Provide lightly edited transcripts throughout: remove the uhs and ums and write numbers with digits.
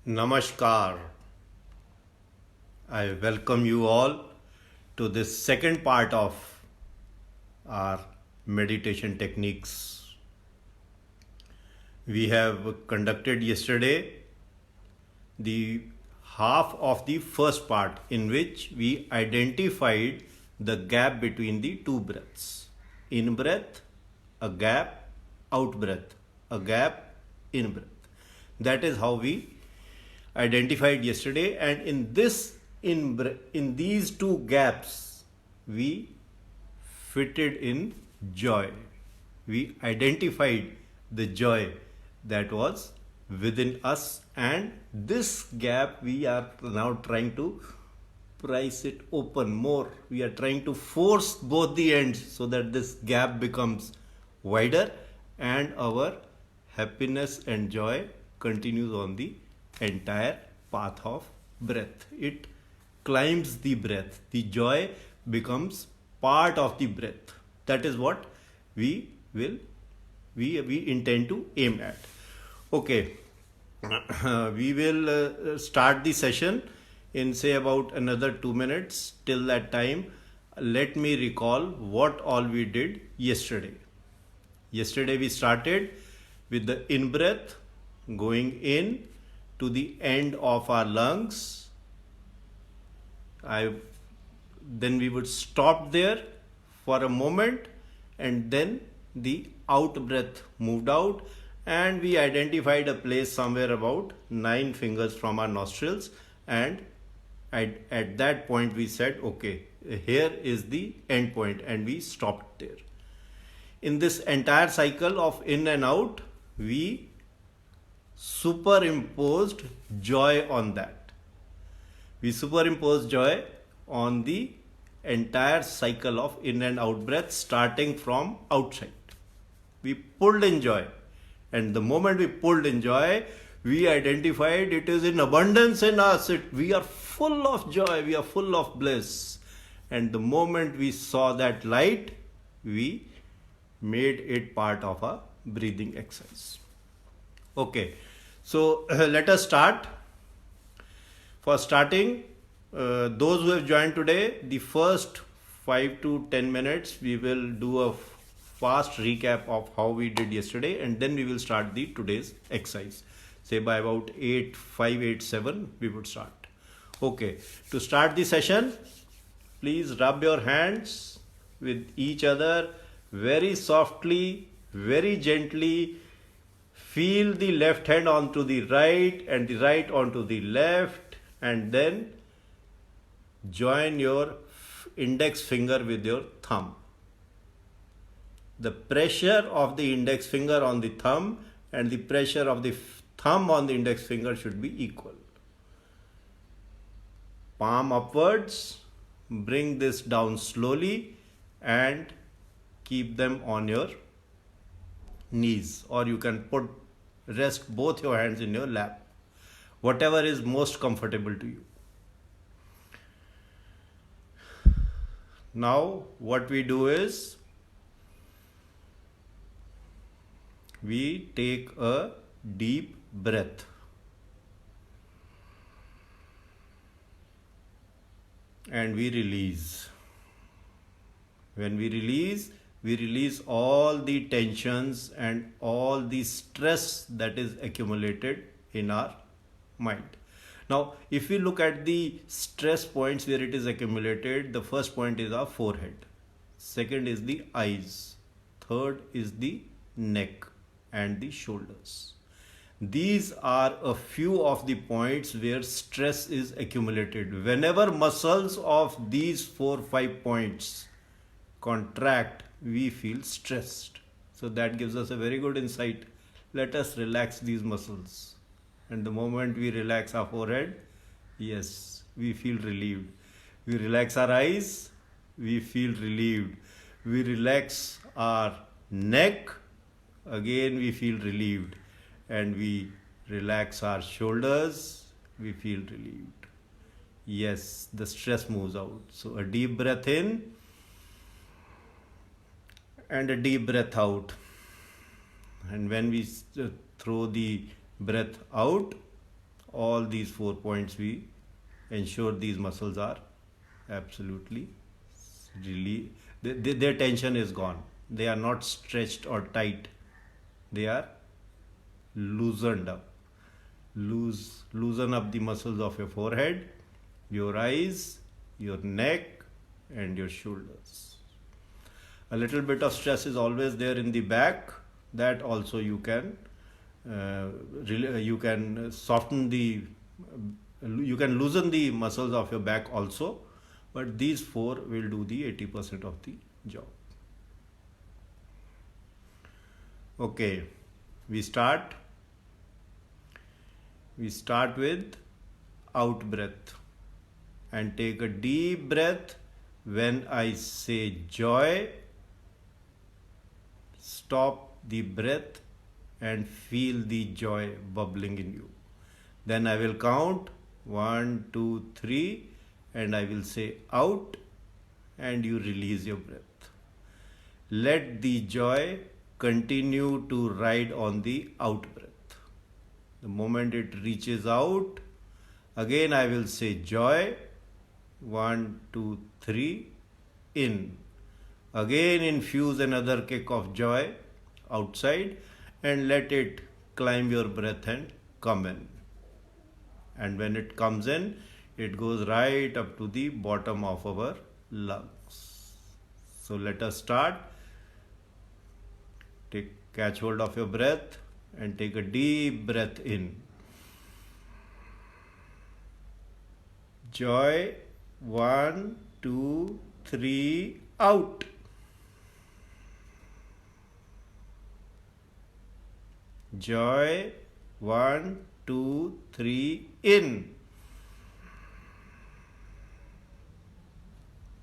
Namaskar. I welcome you all to this second part of our meditation techniques. We have conducted yesterday the half of the first part in which we identified the gap between the two breaths. In breath, a gap, out breath, a gap, in breath. That is how we identified yesterday, and in these two gaps we fitted in joy. We identified the joy that was within us, and this gap we are now trying to price it open more. We are trying to force both the ends so that this gap becomes wider and our happiness and joy continues on the entire path of breath. It climbs the breath. The joy becomes part of the breath. That is what we intend to aim at. Okay, we will start the session in say about another 2 minutes. Till that time, let me recall what all we did yesterday. Yesterday we started with the in breath going in to the end of our lungs. Then we would stop there for a moment, and then the out breath moved out, and we identified a place somewhere about 9 fingers from our nostrils, and at that point we said, okay, here is the end point, and we stopped there. In this entire cycle of in and out, we superimposed joy on that. We superimposed joy on the entire cycle of in and out breath starting from outside. We pulled in joy, and the moment we pulled in joy, we identified it is in abundance in us. We are full of joy, we are full of bliss. And the moment we saw that light, we made it part of a breathing exercise. Okay, so let us start. For starting, those who have joined today, the first 5 to 10 minutes, we will do a fast recap of how we did yesterday, and then we will start the today's exercise. Say by about 8:07, we would start. Okay, to start the session, please rub your hands with each other very softly, very gently. Feel the left hand onto the right and the right onto the left, and then join your index finger with your thumb. The pressure of the index finger on the thumb and the pressure of the thumb on the index finger should be equal. Palm upwards, bring this down slowly and keep them on your knees, or you can rest both your hands in your lap, whatever is most comfortable to you. Now what we do is we take a deep breath and we release. When we release all the tensions and all the stress that is accumulated in our mind. Now, if we look at the stress points where it is accumulated, the first point is our forehead. Second is the eyes. Third is the neck and the shoulders. These are a few of the points where stress is accumulated. Whenever muscles of these 4-5 points contract, we feel stressed. So that gives us a very good insight. Let us relax these muscles. And the moment we relax our forehead, yes, we feel relieved. We relax our eyes, we feel relieved. We relax our neck, again we feel relieved. And we relax our shoulders, we feel relieved. Yes, the stress moves out. So a deep breath in and a deep breath out. And when we throw the breath out, all these 4 points, we ensure these muscles are absolutely really, their tension is gone. They are not stretched or tight. They are loosened up. Loosen up the muscles of your forehead, your eyes, your neck, and your shoulders. A little bit of stress is always there in the back. That also you can soften the, you can loosen the muscles of your back also, but these 4 will do the 80% of the job. Okay, we start with out breath, and take a deep breath. When I say joy, stop the breath and feel the joy bubbling in you. Then I will count 1, 2, 3, and I will say out, and you release your breath. Let the joy continue to ride on the out breath. The moment it reaches out, again I will say joy, 1, 2, 3, in. Again infuse another kick of joy outside, and let it climb your breath and come in. And when it comes in, it goes right up to the bottom of our lungs. So let us start. Catch hold of your breath and take a deep breath in. Joy, 1, 2, 3, out. Joy, 1, 2, 3, in.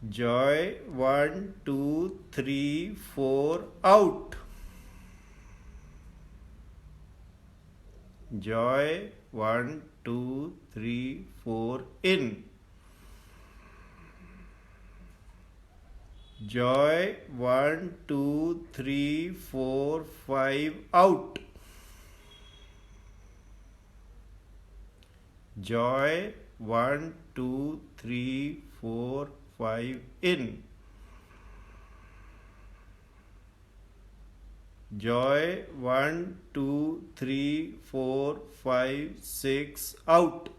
Joy, 1, 2, 3, 4, out. Joy, 1, 2, 3, 4, in. Joy, 1, 2, 3, 4, 5, out. Joy, 1, 2, 3, 4, 5, in. Joy, 1, 2, 3, 4, 5, 6, out.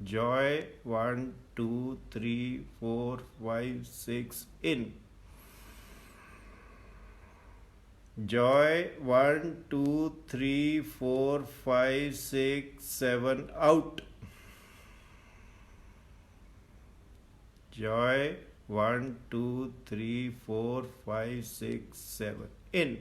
Joy, 1, 2, 3, 4, 5, 6, in. Joy, 1, 2, 3, 4, 5, 6, 7, out. Joy, 1, 2, 3, 4, 5, 6, 7, in.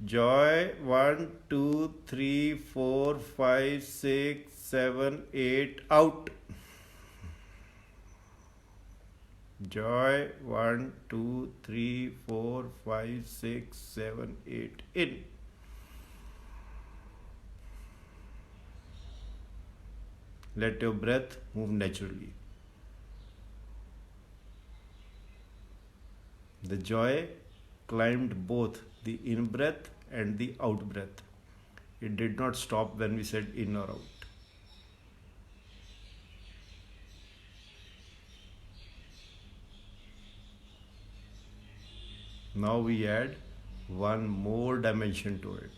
Joy, 1, 2, 3, 4, 5, 6, 7, 8, out. Joy, 1, 2, 3, 4, 5, 6, 7, 8, in. Let your breath move naturally. The joy climbed both the in breath and the out breath. It did not stop when we said in or out. Now we add one more dimension to it.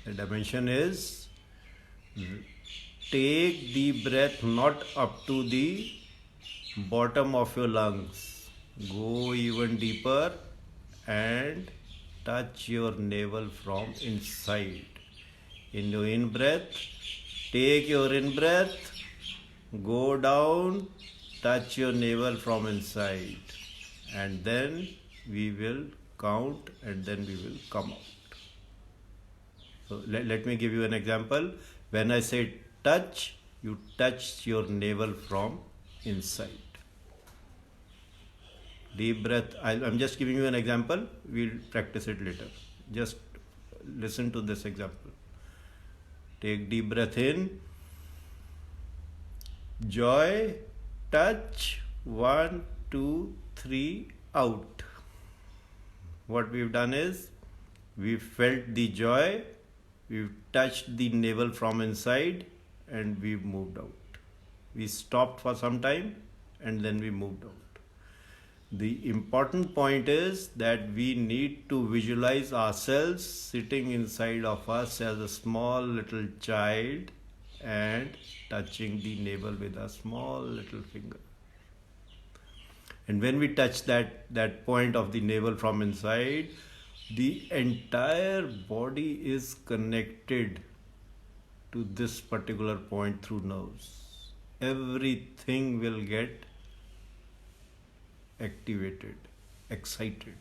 The dimension is, take the breath not up to the bottom of your lungs. Go even deeper and touch your navel from inside. In your in breath, take your in breath, go down, touch your navel from inside, and then we will count and then we will come out. So let me give you an example. When I say touch, you touch your navel from inside. Deep breath. I'm just giving you an example. We'll practice it later. Just listen to this example. Take deep breath in. Joy, touch, 1, 2, 3, out. what we've done is we felt the joy, we've touched the navel from inside, and we moved out. We stopped for some time and then we moved out. The important point is that we need to visualize ourselves sitting inside of us as a small little child and touching the navel with a small little finger. And when we touch that point of the navel from inside, the entire body is connected to this particular point through nerves. Everything will get activated, excited.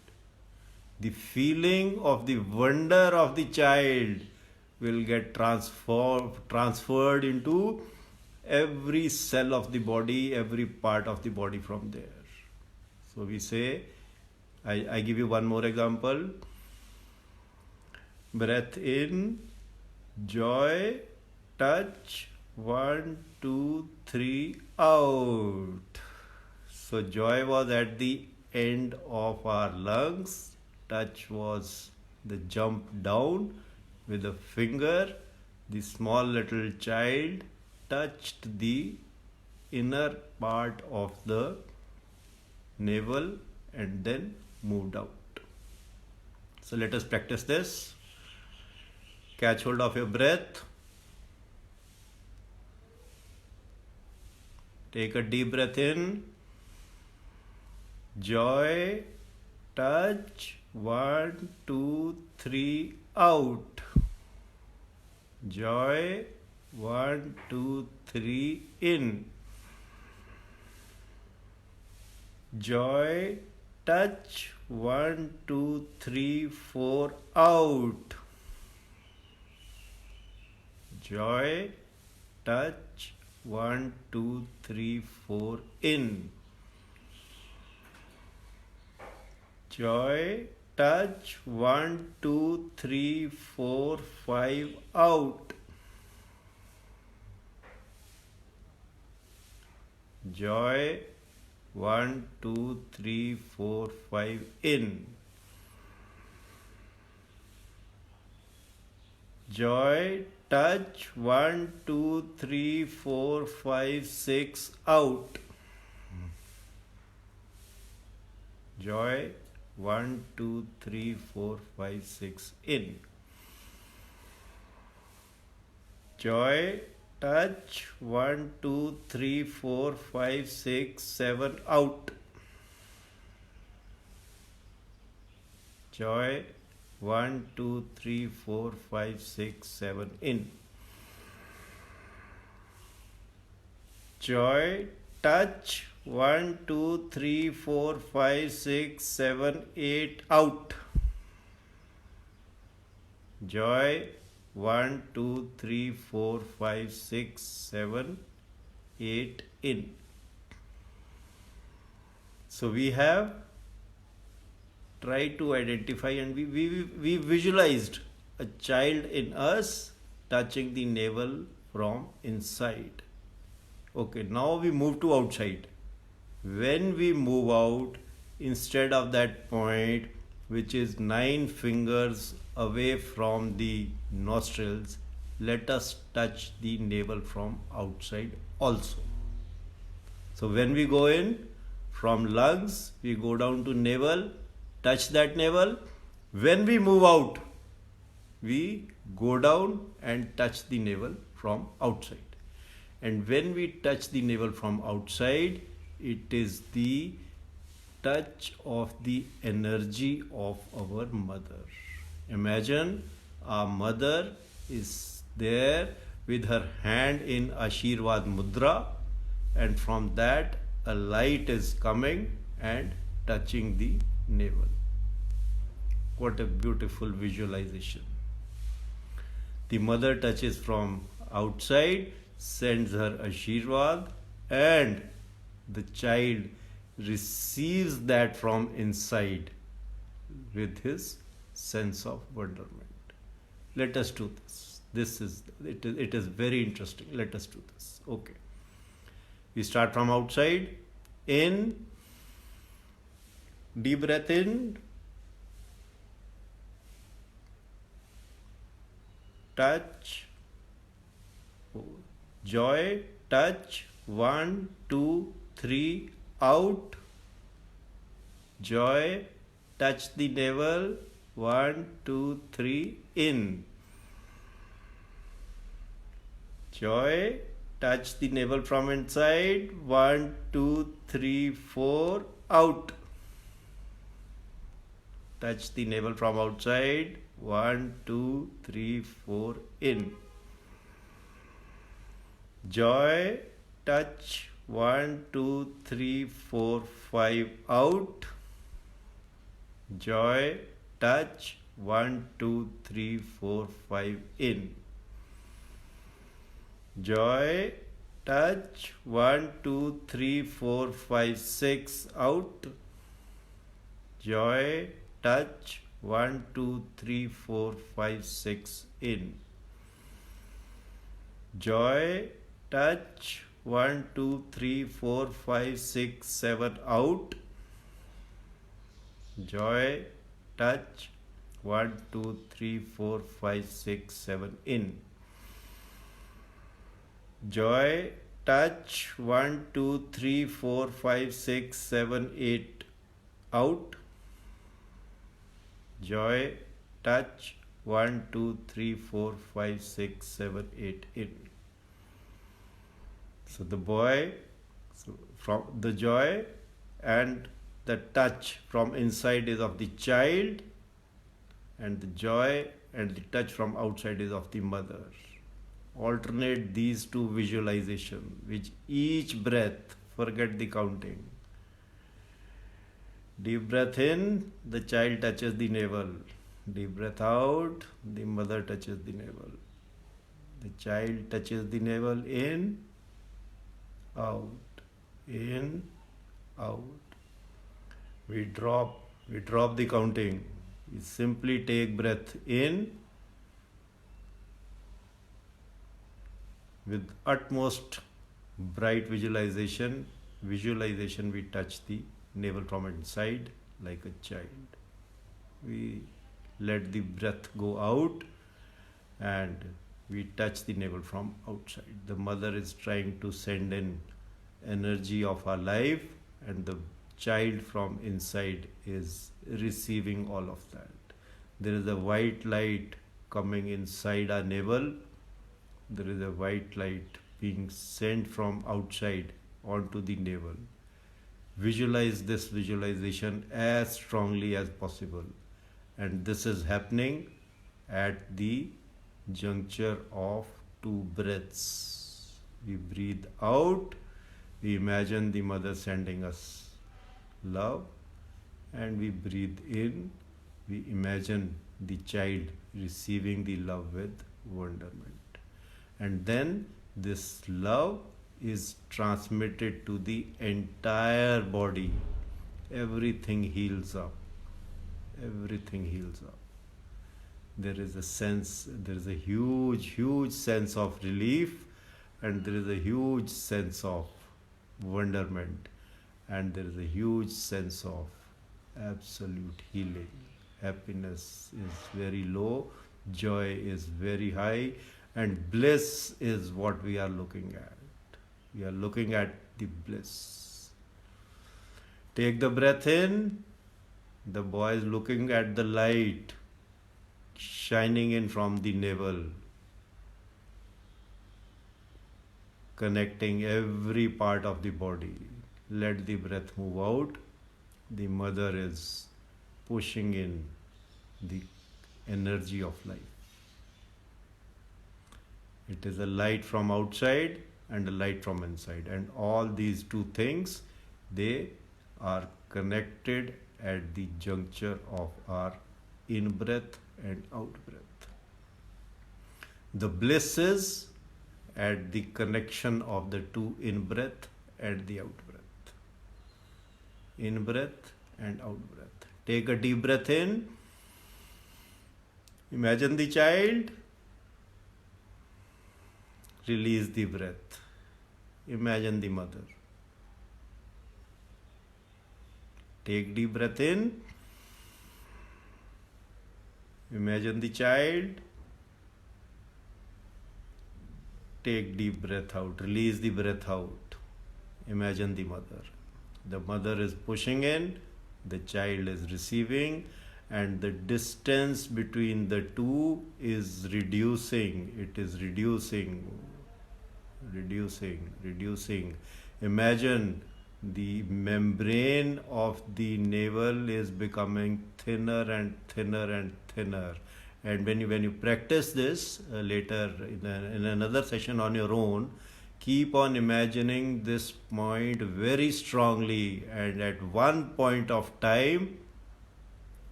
The feeling of the wonder of the child will get transferred into every cell of the body, every part of the body from there. So we say, I give you one more example. Breath in, joy, touch, 1, 2, 3, out. So joy was at the end of our lungs, touch was the jump down with a finger. The small little child touched the inner part of the navel and then moved out. So let us practice this. Catch hold of your breath. Take a deep breath in. Joy, touch, 1, 2, 3, out. Joy, 1, 2, 3, in. Joy, touch, 1, 2, 3, 4, out. Joy, touch, 1, 2, 3, 4, in. Joy, touch, 1, 2, 3, 4, 5, out. Joy, 1, 2, 3, 4, 5, in. Joy, touch, 1, 2, 3, 4, 5, 6, out. Joy, 1, 2, 3, 4, 5, 6, in. Joy, touch, 1, 2, 3, 4, 5, 6, 7, out. Joy, 1, 2, 3, 4, 5, 6, 7, in. Joy, touch, 1, 2, 3, 4, 5, 6, 7, 8, out. Joy, 1, 2, 3, 4, 5, 6, 7, 8, in. So we have tried to identify and we visualized a child in us touching the navel from inside. Okay, now we move to outside. When we move out, instead of that point which is 9 fingers away from the nostrils, let us touch the navel from outside also. So when we go in from lungs, we go down to navel, touch that navel. When we move out, we go down and touch the navel from outside. And when we touch the navel from outside, it is the touch of the energy of our mother. Imagine our mother is there with her hand in Ashirvad Mudra, and from that a light is coming and touching the navel. What a beautiful visualization. The mother touches from outside, sends her Ashirvad, and the child receives that from inside with his sense of wonderment. Let us do this. It is very interesting. Let us do this. Okay. We start from outside. In, deep breath in, touch, joy, touch, 1, 2, 3, out, joy, touch the navel, 1, 2, 3, in, joy, touch the navel from inside, 1, 2, 3, 4, out, touch the navel from outside, 1, 2, 3, 4, in, joy, touch, 1, 2, 3, 4, 5, out, joy, touch, 1, 2, 3, 4, 5, in, joy, touch, 1, 2, 3, 4, 5, 6, out, joy, touch, 1, 2, 3, 4, 5, 6, in, joy, touch, 1, 2, 3, 4, 5, 6, 7, out, joy, touch, 1, 2, 3, 4, 5, 6, 7, in, joy, touch, 1, 2, 3, 4, 5, 6, 7, 8, out, joy, touch, 1, 2, 3, 4, 5, 6, 7, 8, in. So the boy, from the joy and the touch from inside is of the child, and the joy and the touch from outside is of the mother. Alternate these two visualization with each breath. Forget the counting. Deep breath in, the child touches the navel. Deep breath out, the mother touches the navel. The child touches the navel in, out, in, out. We drop the counting. We simply take breath in with utmost bright visualization. We touch the navel from inside like a child. We let the breath go out and we touch the navel from outside. The mother is trying to send in energy of our life, and the child from inside is receiving all of that. There is a white light coming inside our navel. There is a white light being sent from outside onto the navel. Visualize this visualization as strongly as possible. And this is happening at the juncture of two breaths. We breathe out, we imagine the mother sending us love, and we breathe in, we imagine the child receiving the love with wonderment. And then this love is transmitted to the entire body. Everything heals up. Everything heals up. There is a huge sense of relief, and there is a huge sense of wonderment, and there is a huge sense of absolute healing. Happiness is very low, joy is very high, and bliss is what we are looking at. We are looking at the bliss. Take the breath in. The boy is looking at the light shining in from the navel, connecting every part of the body. Let the breath move out. The mother is pushing in the energy of life. It is a light from outside and a light from inside, and all these two things, they are connected at the juncture of our in-breath and out-breath. The bliss is at the connection of the two in-breath and the out-breath. In-breath and out-breath. Take a deep breath in. Imagine the child. Release the breath. Imagine the mother. Take deep breath in. Imagine the child. Take deep breath out, release the breath out. Imagine the mother. The mother is pushing in, the child is receiving, and the distance between the two is reducing. It is reducing. Imagine the membrane of the navel is becoming thinner and thinner and thinner. And when you practice this later in another session on your own, keep on imagining this point very strongly, and at one point of time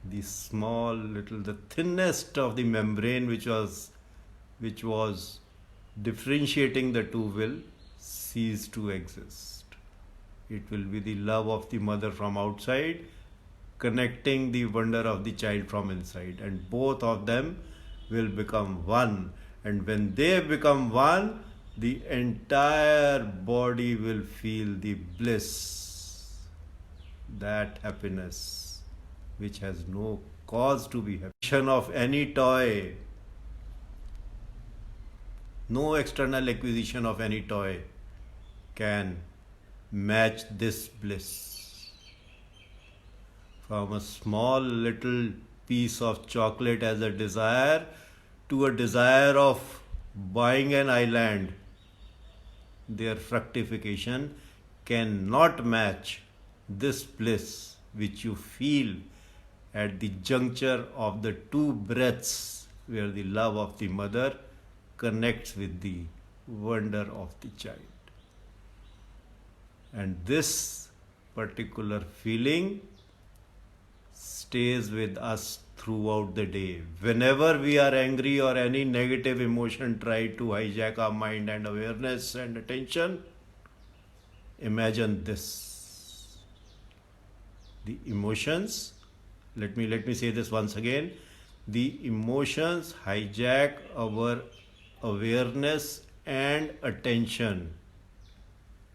the the thinnest of the membrane which was differentiating the two will cease to exist. It will be the love of the mother from outside connecting the wonder of the child from inside, and both of them will become one. And when they become one, the entire body will feel the bliss, that happiness which has no cause to be happy. Of any toy, no external acquisition of any toy can match this bliss. From a small little piece of chocolate as a desire to a desire of buying an island, their fructification cannot match this bliss which you feel at the juncture of the two breaths, where the love of the mother connects with the wonder of the child. And this particular feeling stays with us throughout the day. Whenever we are angry or any negative emotion try to hijack our mind and awareness and attention, imagine this. The emotions, let me say this once again, the emotions hijack our awareness and attention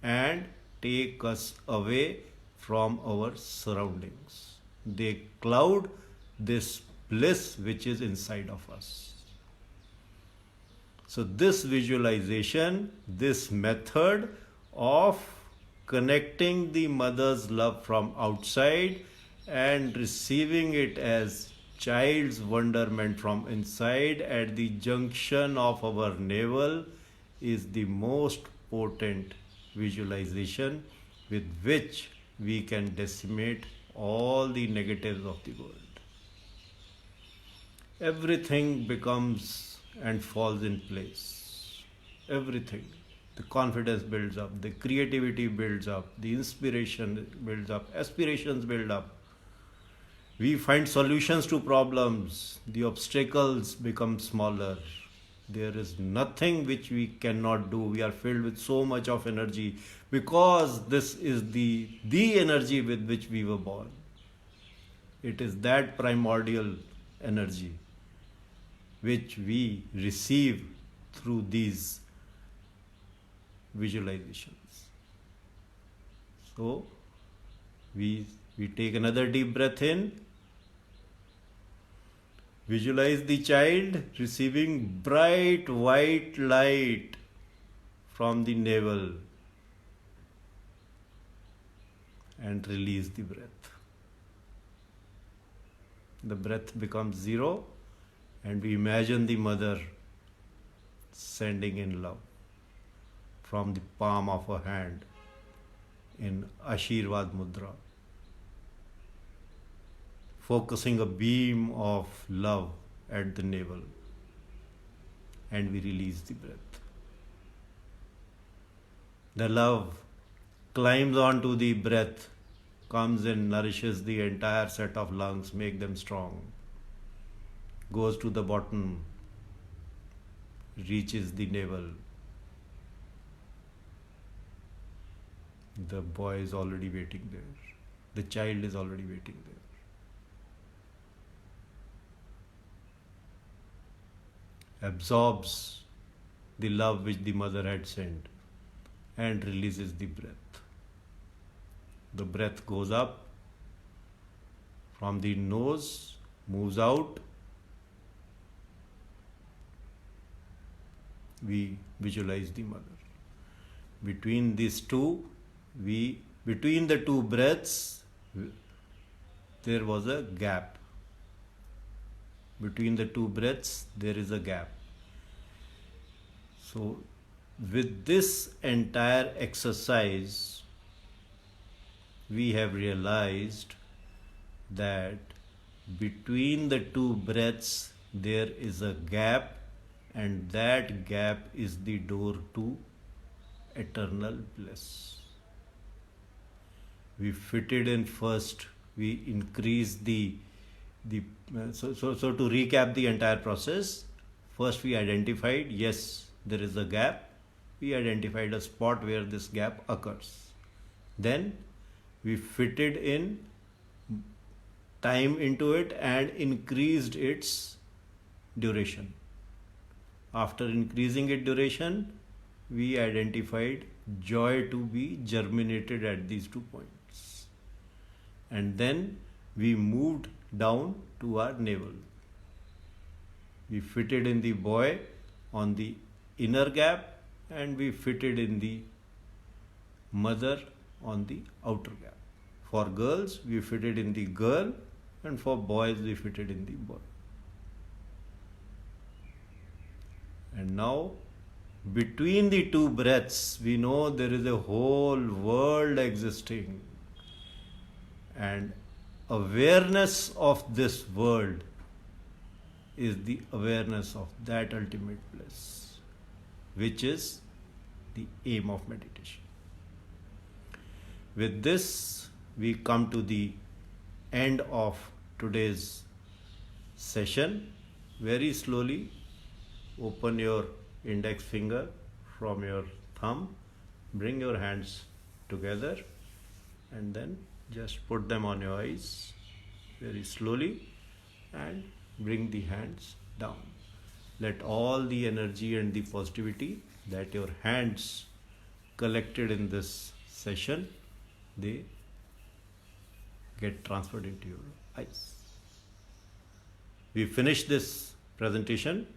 and take us away from our surroundings. They cloud this bliss which is inside of us. So this visualization, this method of connecting the mother's love from outside and receiving it as child's wonderment from inside at the junction of our navel is the most potent visualization with which we can decimate all the negatives of the world. Everything becomes and falls in place. Everything. The confidence builds up, the creativity builds up, the inspiration builds up, aspirations build up. We find solutions to problems, the obstacles become smaller. There is nothing which we cannot do. We are filled with so much of energy because this is the energy with which we were born. It is that primordial energy which we receive through these visualizations. So we take another deep breath in. Visualize the child receiving bright white light from the navel and release the breath. The breath becomes zero and we imagine the mother sending in love from the palm of her hand in Ashirvad Mudra, focusing a beam of love at the navel, and we release the breath. The love climbs onto the breath, comes and nourishes the entire set of lungs, make them strong, goes to the bottom, reaches the navel. The boy is already waiting there. The child is already waiting there. Absorbs the love which the mother had sent and releases the breath. The breath goes up from the nose, moves out, we visualize the mother. Between these two, between the two breaths, there was a gap. Between the two breaths, there is a gap. So, with this entire exercise, we have realized that between the two breaths, there is a gap, and that gap is the door to eternal bliss. We fitted in first, we increased so to recap the entire process, first we identified, yes, there is a gap. We identified a spot where this gap occurs. Then we fitted in time into it and increased its duration. After increasing its duration, we identified joy to be germinated at these 2 points. And then we moved down to our navel. We fitted in the boy on the inner gap, and we fitted in the mother on the outer gap. For girls, we fitted in the girl, and for boys, we fitted in the boy. And now, between the two breaths, we know there is a whole world existing. And awareness of this world is the awareness of that ultimate bliss, which is the aim of meditation. With this, we come to the end of today's session. Very slowly, open your index finger from your thumb, bring your hands together, and then just put them on your eyes very slowly and bring the hands down. Let all the energy and the positivity that your hands collected in this session, they get transferred into your eyes. We finish this presentation,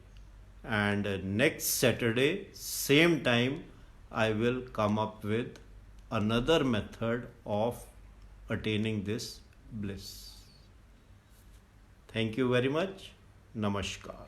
and next Saturday, same time, I will come up with another method of attaining this bliss. Thank you very much. Namaskar.